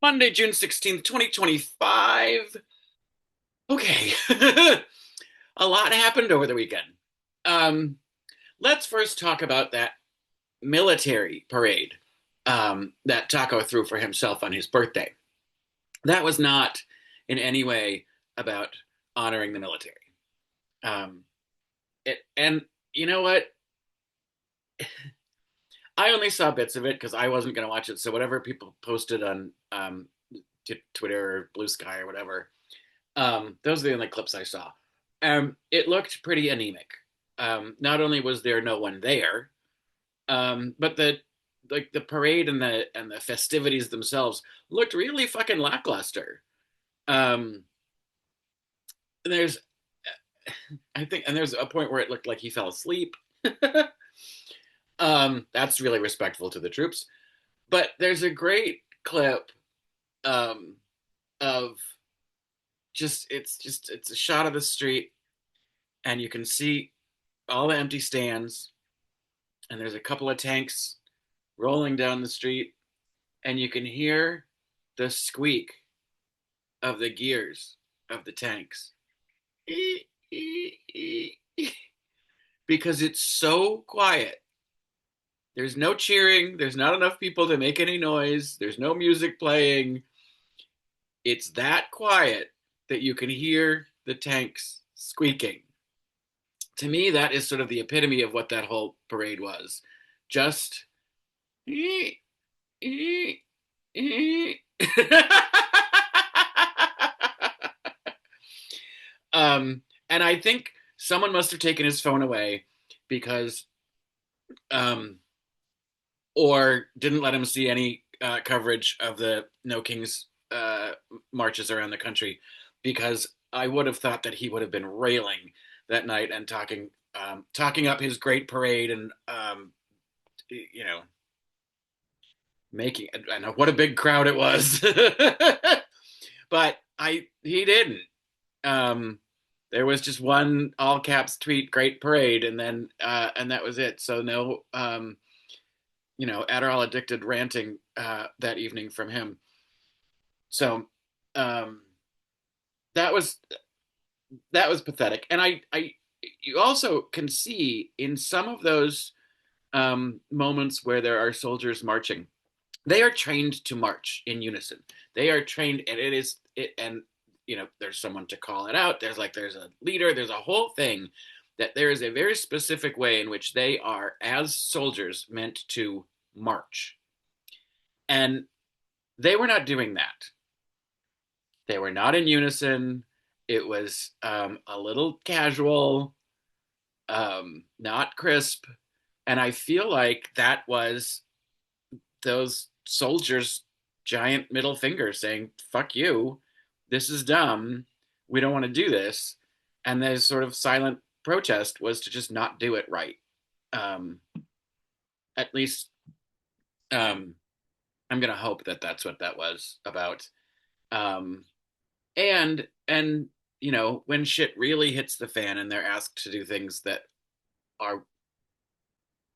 Monday, June 16th, 2025. Okay. A lot happened over the weekend. Um, let's first talk about that military parade that Taco threw for himself on his birthday. That was not in any way about honoring the military. Um, and you know what? I only saw bits of it because I wasn't going to watch it. So whatever people posted on Twitter or Blue Sky or whatever, those are the only clips I saw. It looked pretty anemic. Not only was there no one there, but the parade and the festivities themselves looked really fucking lackluster. Um, and there's I think and there's a point where it looked like he fell asleep. That's really respectful to the troops. But there's a great clip um, of it's a shot of the street and you can see all the empty stands and there's a couple of tanks rolling down the street and you can hear the squeak of the gears of the tanks because it's so quiet. There's no cheering, there's not enough people to make any noise, there's no music playing. It's that quiet that you can hear the tanks squeaking. To me, that is sort of the epitome of what that whole parade was. Just and I think someone must have taken his phone away because, um, or didn't let him see any coverage of the No Kings marches around the country, because I would have thought that he would have been railing that night and talking up his great parade and you know making I know what a big crowd it was, but I he didn't. Um, there was just one all caps tweet, "Great parade," and that was it. So no, Adderall addicted ranting that evening from him. So um, that was that was pathetic. And I you also can see in some of those moments where there are soldiers marching, they are trained to march in unison. They are trained, and it is it, and there's someone to call it out. There's a leader. There's a whole thing that there is a very specific way in which they are, as soldiers, meant to march, and they were not doing that. They were not in unison. It was a little casual, not crisp, and I feel like that was those soldiers' giant middle finger saying, "Fuck you, this is dumb, we don't want to do this," and the sort of silent protest was to just not do it right. Um, at least, um, I'm gonna hope that that's what that was about. Um, and when shit really hits the fan and they're asked to do things that are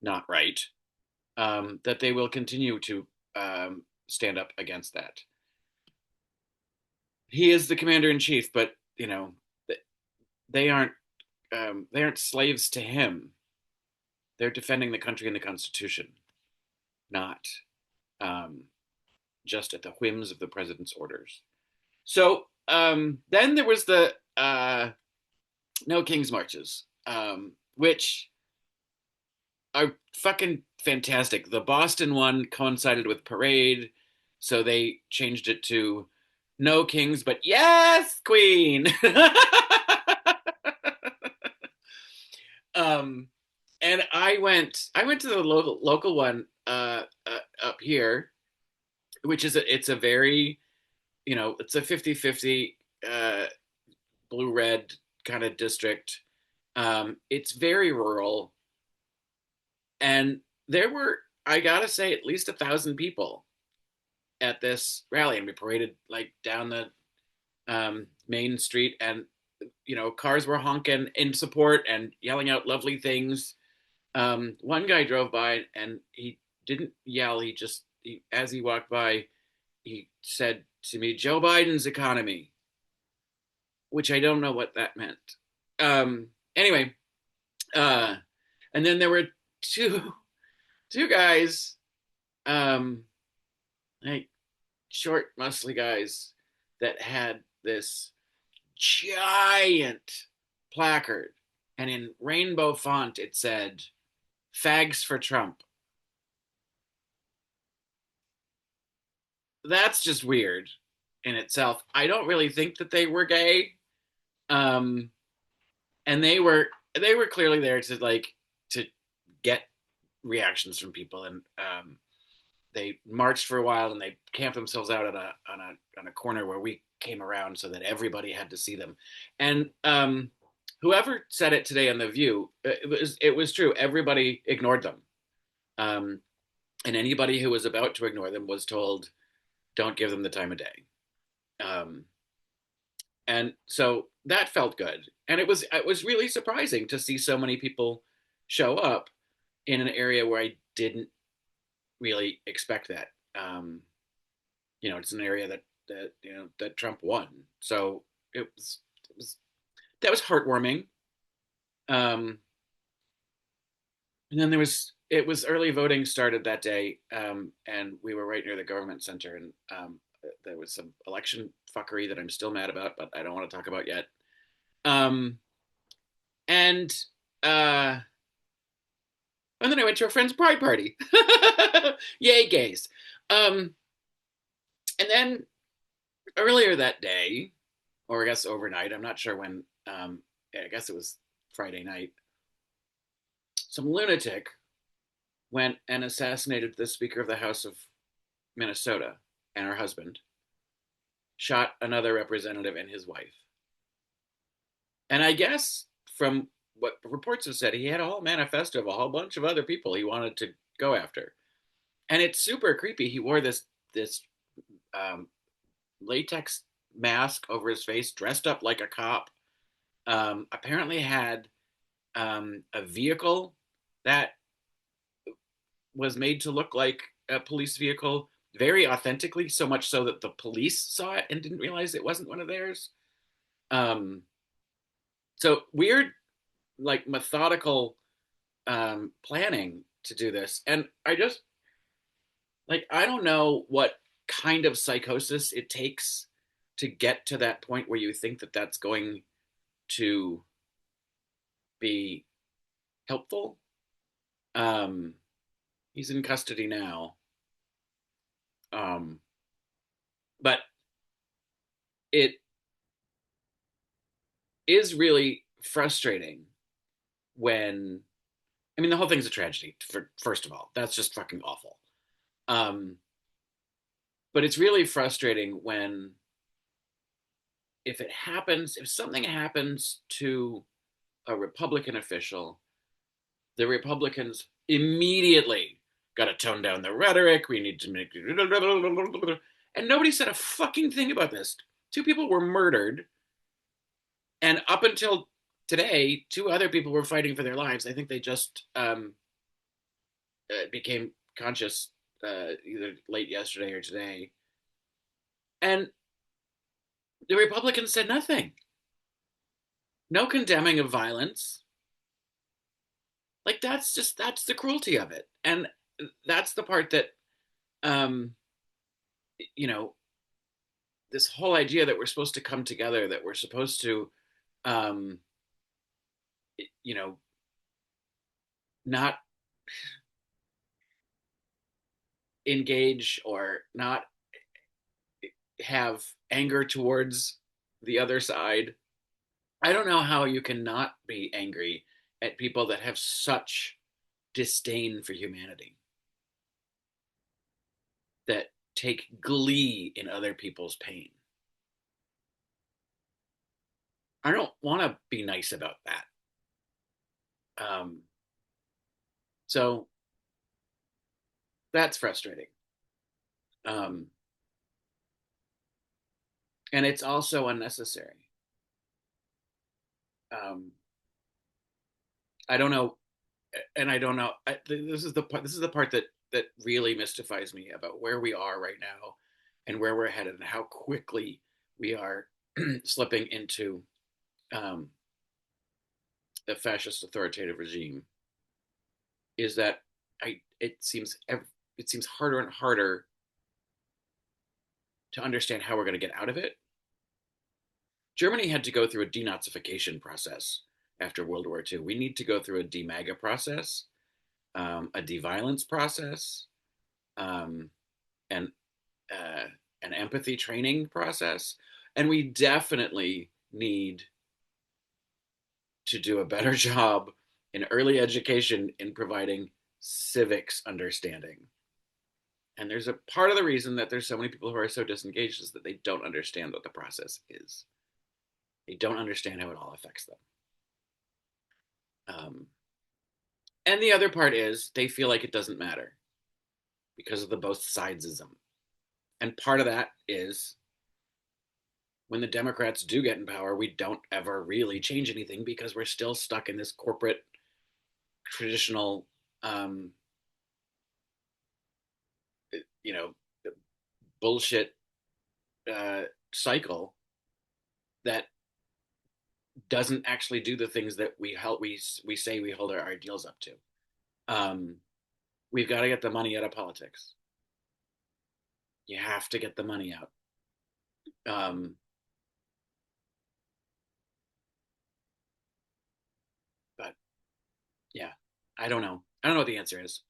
not right, that they will continue to stand up against that. He is the commander in chief, but they aren't they aren't slaves to him. They're defending the country and the Constitution, not um, just at the whims of the president's orders. So then there was the No Kings marches, which are fucking fantastic. The Boston one coincided with Parade, so they changed it to No Kings, but yes, Queen. um, and I went to the local one up here, which is it's a very it's a 50-50 blue red kind of district. It's very rural, and there were, I gotta say, at least 1,000 people at this rally, and we paraded like down the main street, and cars were honking in support and yelling out lovely things. One guy drove by and he didn't yell. As he walked by, he said to me, Joe Biden's economy, which I don't know what that meant. Anyway, uh, and then there were two two guys, um, like short, muscly guys that had this giant placard, and in rainbow font it said "Fags for Trump." That's just weird in itself. I don't really think that they were gay, um, and they were clearly there to to get reactions from people, and they marched for a while and they camped themselves out on a corner where we came around so that everybody had to see them. And whoever said it today on the View, it was true. Everybody ignored them, um, and anybody who was about to ignore them was told, "Don't give them the time of day." Um, and so that felt good, and it was really surprising to see so many people show up in an area where I didn't really expect that. It's an area that Trump won, so it was that was heartwarming. Um, and then it was early voting started that day, and we were right near the government center, and there was some election fuckery that I'm still mad about, but I don't want to talk about yet. Um, and uh, and then I went to a friend's pride party. Yay, gays! Um, and then earlier that day, or I guess overnight, I'm not sure when. I guess it was Friday night. Some lunatic went and assassinated the Speaker of the House of Minnesota and her husband, shot another representative and his wife. And I guess from what reports have said, he had a whole manifesto of a whole bunch of other people he wanted to go after. And it's super creepy. He wore this um, latex mask over his face, dressed up like a cop. Apparently had a vehicle that was made to look like a police vehicle very authentically, so much so that the police saw it and didn't realize it wasn't one of theirs. Um, so weird, like methodical planning to do this. And I don't know what kind of psychosis it takes to get to that point where you think that that's going to be helpful. Um, he's in custody now. Um, but it is really frustrating when I mean the whole thing's a tragedy for first of all. That's just fucking awful. Um, but it's really frustrating when if something happens to a Republican official, the Republicans immediately got to tone down the rhetoric. We need to make and nobody said a fucking thing about this. Two people were murdered, and up until today, two other people were fighting for their lives. I think they just became conscious either late yesterday or today, and the Republicans said nothing. No condemning of violence. Like that's the cruelty of it, and that's the part that um, you know this whole idea that we're supposed to come together, that we're supposed to um, you know not engage or not have anger towards the other side. I don't know how you can not be angry at people that have such disdain for humanity, that take glee in other people's pain. I don't want to be nice about that. Um, so that's frustrating. Um, and it's also unnecessary. Um, I don't know, and I don't know. This is the part. This is the part that really mystifies me about where we are right now. and where we're headed and how quickly we are slipping into um, a fascist authoritative regime is that it seems harder and harder to understand how we're going to get out of it. Germany had to go through a denazification process after World War II. We need to go through a demaga process, a deviolence process, um, and an empathy training process, and we definitely need to do a better job in early education in providing civics understanding. And there's a part of the reason that there's so many people who are so disengaged is that they don't understand what the process is. They don't understand how it all affects them. Um, and the other part is they feel like it doesn't matter because of the both sidesism. And part of that is when the Democrats do get in power, we don't ever really change anything because we're still stuck in this corporate traditional, um, you know, bullshit uh, cycle that doesn't actually do the things that we say we hold our ideals up to. Um, we've got to get the money out of politics. You have to get the money out. Um, but yeah, I don't know. I don't know what the answer is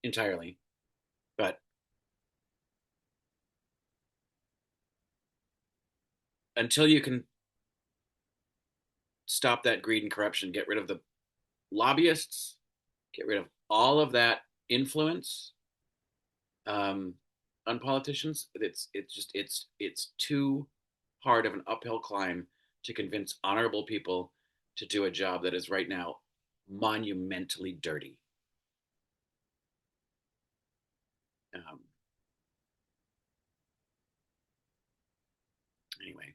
entirely. But until you can stop that greed and corruption, get rid of the lobbyists, get rid of all of that influence um, on politicians. It's too hard of an uphill climb to convince honorable people to do a job that is right now monumentally dirty. Um, anyway,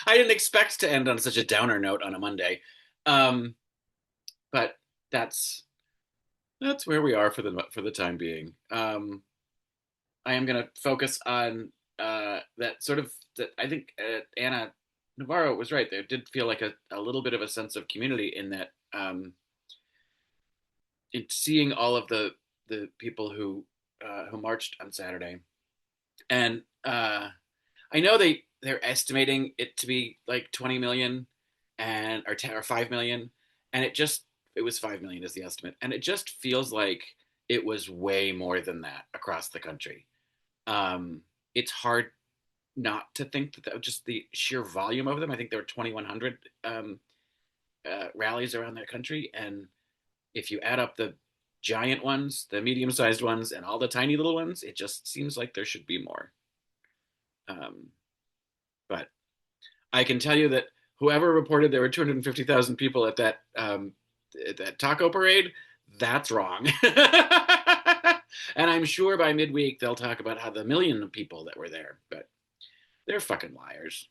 I didn't expect to end on such a downer note on a Monday, um, but that's that's where we are for the time being. I am going to focus on that sort of that. I think Anna Navarro was right. There did feel like a little bit of a sense of community in that in seeing all of the people who marched on Saturday, and I know they're estimating it to be like 20 million and or 10 or 5 million, and it was 5 million is the estimate, and it just feels like it was way more than that across the country. Um, it's hard not to think that just the sheer volume of them. I think there were 2,100 rallies around the country, and if you add up the giant ones, the medium-sized ones, and all the tiny little ones, it just seems like there should be more. Um, but I can tell you that whoever reported there were 250,000 people at that taco parade, that's wrong. And I'm sure by midweek they'll talk about how the million people that were there, but they're fucking liars.